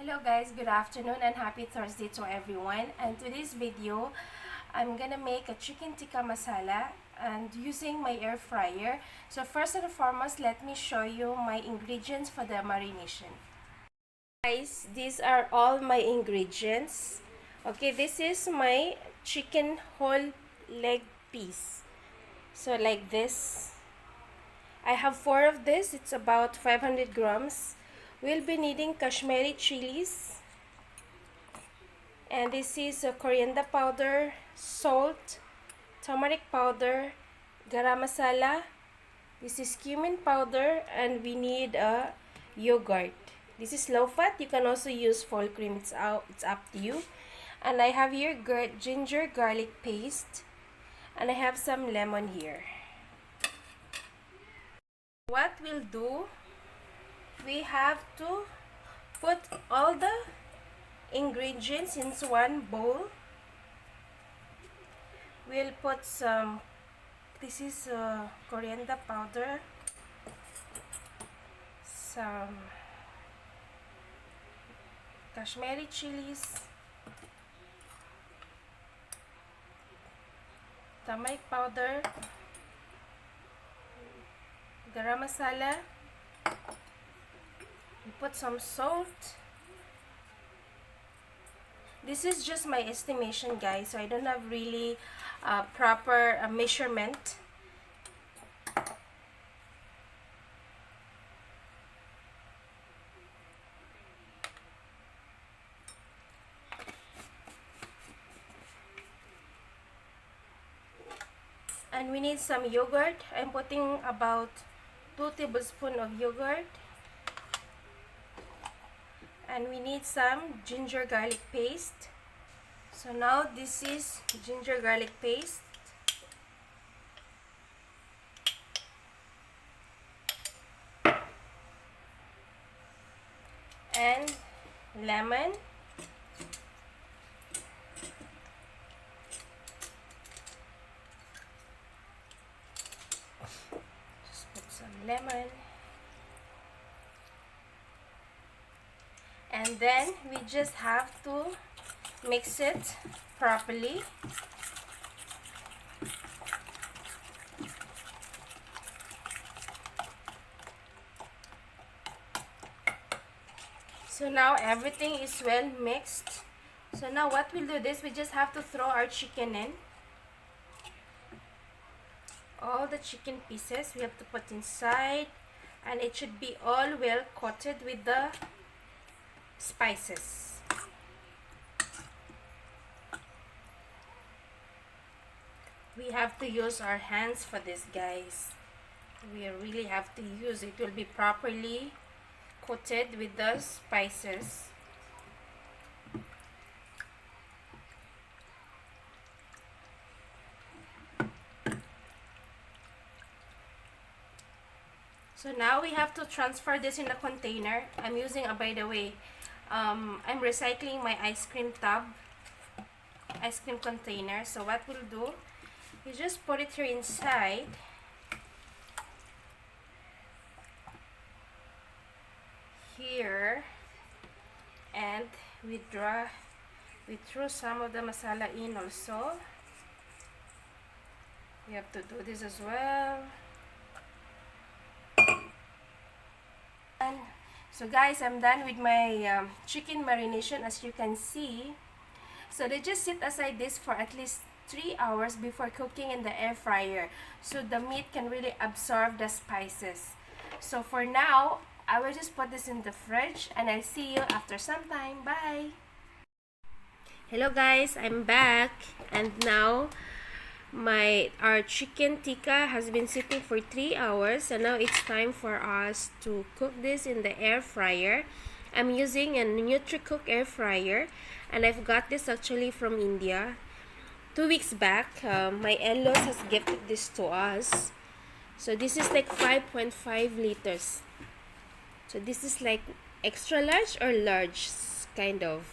Hello guys, good afternoon and happy Thursday to everyone. And today's video, I'm gonna make a chicken tikka masala and using my air fryer. So first and foremost, let me show you my ingredients for the marination. Guys, these are all my ingredients. Okay, this is my chicken whole leg piece. So like this. I have 4 of this. It's about 500 grams. We'll be needing Kashmiri chilies. And this is coriander powder, salt, turmeric powder, garam masala. This is cumin powder, and we need a yogurt. This is low fat. You can also use full cream. It's up to you. And I have here ginger garlic paste, and I have some lemon here. What we'll do, we have to put all the ingredients into one bowl. We'll put some, this is coriander powder, some Kashmiri chilies, turmeric powder, garam masala. We put some salt. This is just my estimation, guys, so I don't have really proper measurement. And we need some yogurt. I'm putting about 2 tablespoons of yogurt. And we need some ginger garlic paste. So now this is ginger garlic paste. And lemon. Just put some lemon. And then we just have to mix it properly. So now everything is well mixed. So now what we'll do is we just have to throw our chicken in. All the chicken pieces we have to put inside, and it should be all well coated with the spices. We have to use our hands for this, guys. We really have to use it. It will be properly coated with the spices. So now we have to transfer this in a container. I'm using by the way, I'm recycling my ice cream container. So what we'll do, you just put it here inside. Here, and we throw some of the masala in also. We have to do this as well. So guys, I'm done with my chicken marination, as you can see. So they just sit aside this for at least 3 hours before cooking in the air fryer, so the meat can really absorb the spices. So for now, I will just put this in the fridge, and I'll see you after some time. Bye! Hello guys, I'm back, and now our chicken tikka has been sitting for 3 hours, and now it's time for us to cook this in the air fryer. I'm using a NutriCook air fryer, and I've got this actually from India. 2 weeks back, my in-laws has gifted this to us. So this is like 5.5 liters. So this is like extra large or large, kind of.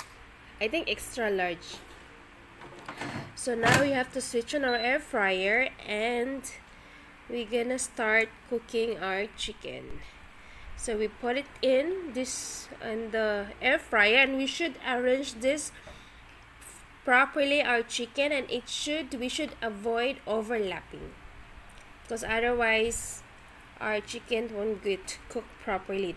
I think extra large. So now we have to switch on our air fryer, and we're gonna start cooking our chicken. So we put it in the air fryer, and we should arrange this properly, our chicken, and we should avoid overlapping, because otherwise our chicken won't get cooked properly.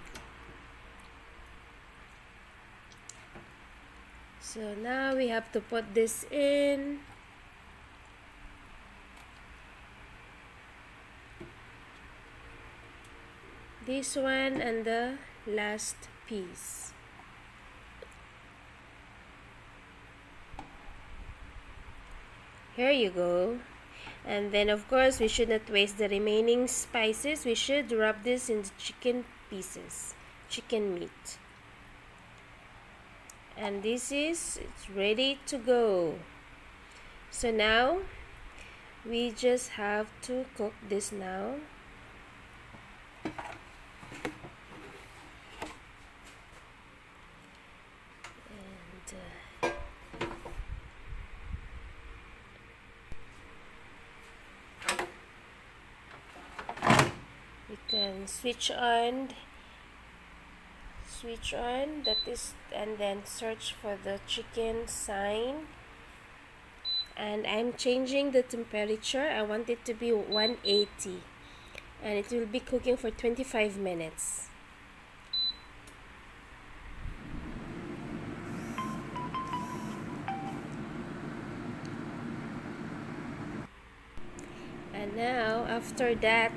So now we have to put this in. This one and the last piece. Here you go. And then of course we should not waste the remaining spices. We should rub this in the chicken pieces, chicken meat. And it's ready to go. So now we just have to cook this now. And we can switch on that is, and then search for the chicken sign, and I'm changing the temperature. I want it to be 180, and it will be cooking for 25 minutes. And now after that,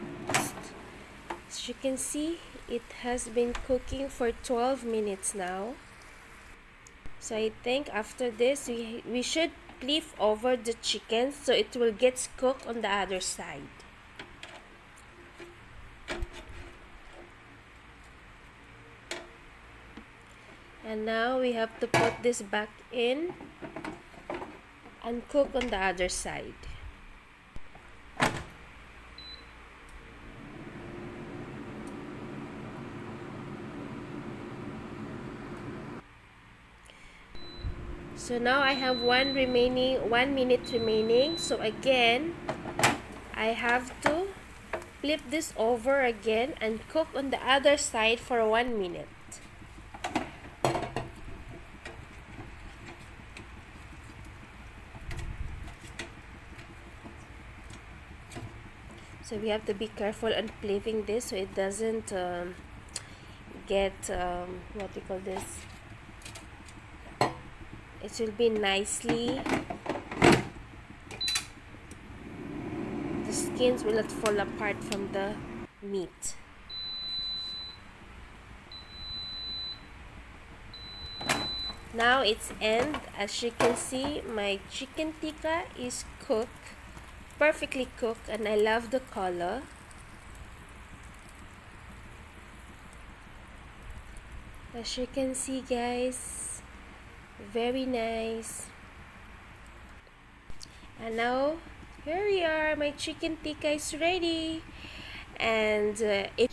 as you can see, it has been cooking for 12 minutes now. So I think after this we should flip over the chicken so it will get cooked on the other side. And now we have to put this back in and cook on the other side. So now I have 1 minute remaining. So again, I have to flip this over again and cook on the other side for 1 minute. So we have to be careful on flipping this so it doesn't get what we call this. It will be nicely, the skins will not fall apart from the meat. Now it's end. As you can see, my chicken tikka is cooked, perfectly cooked, and I love the color. As you can see, guys, very nice. And now here we are, my chicken tikka is ready. And if